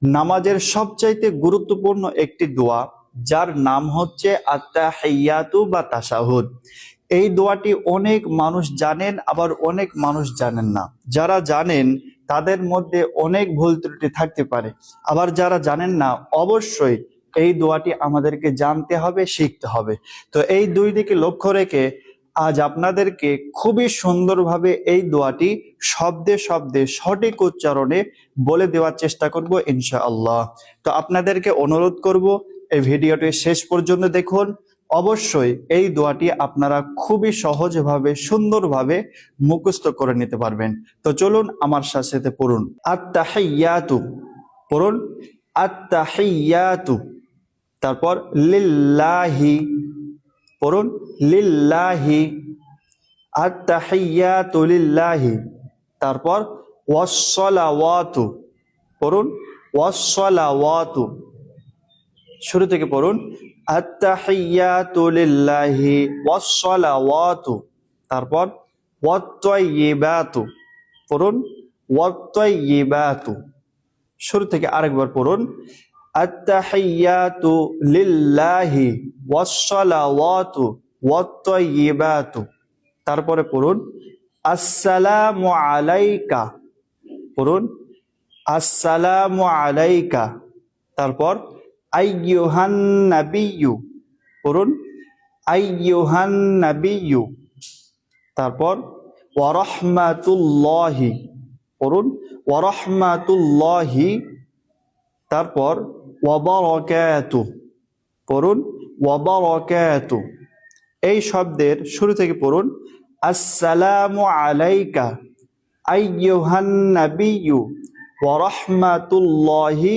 নামাজের সবচাইতে গুরুত্বপূর্ণ একটি দোয়া, যার নাম হচ্ছে আত্তাহিয়াতু বা তাশাহুদ। এই দোয়াটি অনেক মানুষ জানেন, আবার অনেক মানুষ জানেন না। যারা জানেন তাদের মধ্যে অনেক ভুল ত্রুটি থাকতে পারে, আবার যারা জানেন না অবশ্যই এই দোয়াটি আমাদেরকে জানতে হবে, শিখতে হবে। তো এই দুই দিকে লক্ষ্য রেখে আজ আপনাদেরকে খুবই সুন্দরভাবে এই দোয়াটি শব্দে শব্দে সঠিক উচ্চারণে বলে দেওয়ার চেষ্টা করব ইনশাআল্লাহ। তো আপনাদেরকে অনুরোধ করব এই ভিডিওটি শেষ পর্যন্ত দেখুন। অবশ্যই এই দোয়াটি আপনারা খুবই সহজভাবে সুন্দরভাবে মুখস্থ করে নিতে পারবেন। তো চলুন আমার সাথে পড়ুন। আত্তাহিয়াতু, পড়ুন আত্তাহিয়াতু। তারপর লিল্লাহি, পড়ুন লিল্লাহি, আত্তাহিয়াতু লিল্লাহি। তারপর ওয়াসসালাওয়াতু, পড়ুন ওয়াসসালাওয়াতু। শুরু থেকে পড়ুন আত্তাহিয়াতু লিল্লাহি ওয়াসসালাওয়াতু। তারপর ওয়াত-তাইয়্যিবাতু, পড়ুন ওয়াত-তাইয়্যিবাতু। শুরু থেকে আরেকবার পড়ুন আত্তাহিয়াতু লিল্লাহি ওয়াসসালাওয়াতু ওয়াত-তাইয়্যিবাতু। তারপরে পড়ুন আসসালামু আলাইকা, পড়ুন আসসালামু আলাইকা। তারপর আইয়ুহান নাবিয়্যু, পড়ুন আইয়ুহান নাবিয়্যু। তারপর ওয়া রাহমাতুল্লাহি, পড়ুন ওয়া রাহমাতুল্লাহি। তারপর ওয়া বারাকাতুহু, পড়ুন ওয়া বারাকাতুহু। এই শব্দের শুরু থেকে পড়ুন আসসালামু আলাইকা আইয়ুহান নাবিয়্যু ওয়া রাহমাতুল্লাহি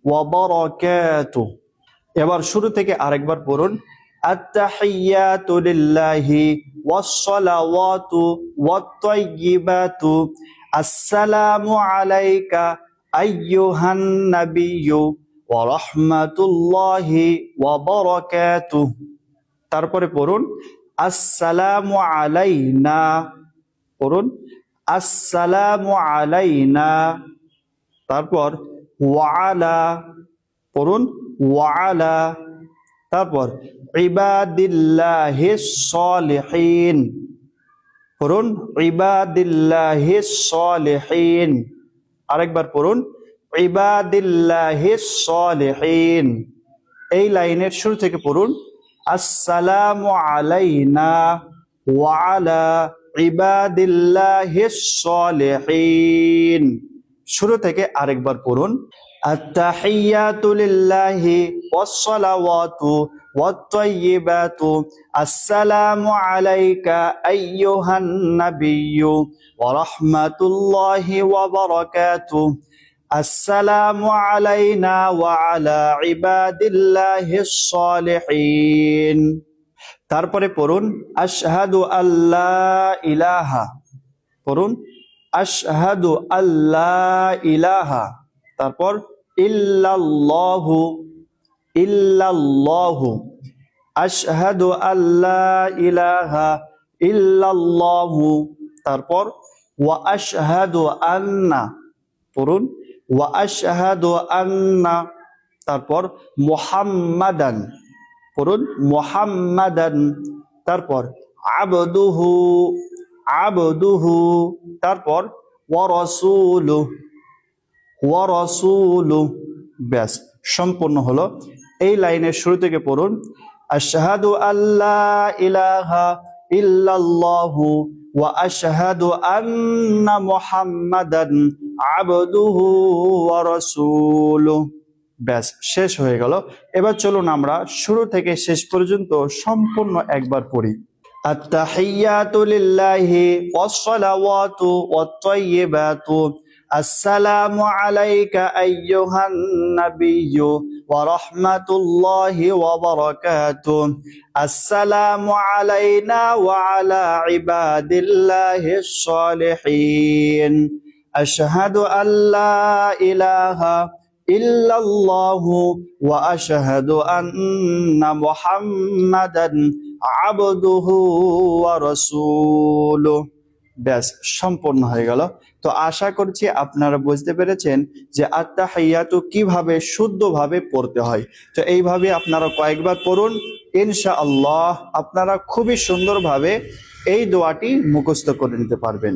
ওয়া বারাকাতুহু। এবার শুরু থেকে আরেকবার পড়ুন আত্তাহিয়াতু লিল্লাহি ওয়াসসালাওয়াতু ওয়াত-তাইয়্যিবাতু আসসালামু আলাইকা আইয়ুহান নাবিয়্যু ওয়া রাহমাতুল্লাহি ওয়া বারাকাতুহু। তারপরে পড়ুন আসসালামু আলাইনা, পড়ুন আসসালামু আলাইনা। তারপর ওয়ালা, পড়ুন ওয়ালা। তারপর ইবাদিল্লাহিস সালিহিন, পড়ুন ইবাদিল্লাহিস সালিহিন। আরেকবার পড়ুন ইবাদিল্লাহিস সালিহিন। এই লাইনের শুরু থেকে পড়ুন আসসালামু আলাইনা ওয়া আলা ইবাদিল্লাহিস সালিহিন। শুরু থেকে আরেকবার পড়ুন আত্তাহিয়াতু লিল্লাহি ওয়াসসালাওয়াতু ওয়াত-তাইয়্যিবাতু আসসালামু আলাইকা আইয়ুহান নাবিয়্যু ওয়া রাহমাতুল্লাহি ওয়া বারাকাতুহু আসসালামু আলাইনা ওয়া আলা ইবাদিল্লাহিস সালিহিন। তারপরে পড়ুন আশহাদু আল্লা ইলাহা, পড়ুন আশহাদু আল্লা ইলাহা। তারপর ইল্লাল্লাহু, ইল্লাল্লাহু। আশহাদু আল্লা ইলাহা ইল্লাল্লাহু। তারপর ওয়া আশহাদু আন্না, পড়ুন ওয়া আশহাদু আন্না। তারপর মুহাম্মাদান, পড়ুন মুহাম্মাদান। তারপর আবদুহু, আবদুহু। তারপর ওয়া রাসূলুহু, ওয়া রাসূলুহু। ব্যাস সম্পূর্ণ হলো। এই লাইনের শুরু থেকে পড়ুন আশহাদু আল্লা ইলাহা ইল্লাল্লাহু ওয়া আশহাদু আন্না মুহাম্মাদান আবদুহু ওয়া রাসূলুহু। ব্যাস শেষ হয়ে গেল। এবার চলুন আমরা শুরু থেকে শেষ পর্যন্ত সম্পূর্ণ একবার পড়ি। আত্তাহিয়াতু লিল্লাহি ওয়াসসালাওয়াতু ওয়াত-তাইয়্যিবাতু আসসালামু আলাইকা আইয়ুহান নাবিয়্যু ওয়া রাহমাতুল্লাহি ওয়া বারাকাতুহু আসসালামু আলাইনা ওয়া আলা ইবাদিল্লাহিস সালিহিন আশহাদু আল্লা ইলাহা ইল্লাল্লাহু ওয়া আশহাদু আন্না মুহাম্মাদান আবদুহু ওয়া রাসূলুহু। ব্যাস সম্পূর্ণ হয়ে গেল। তো তো আশা করছি আপনারা বুঝতে পেরেছেন যে আত্তাহিয়াতু কিভাবে শুদ্ধভাবে পড়তে হয়। তো এইভাবে আপনারা কয়েকবার পড়ুন, ইনশাআল্লাহ আপনারা খুবই সুন্দরভাবে এই দোয়াটি মুখস্থ করে নিতে পারবেন।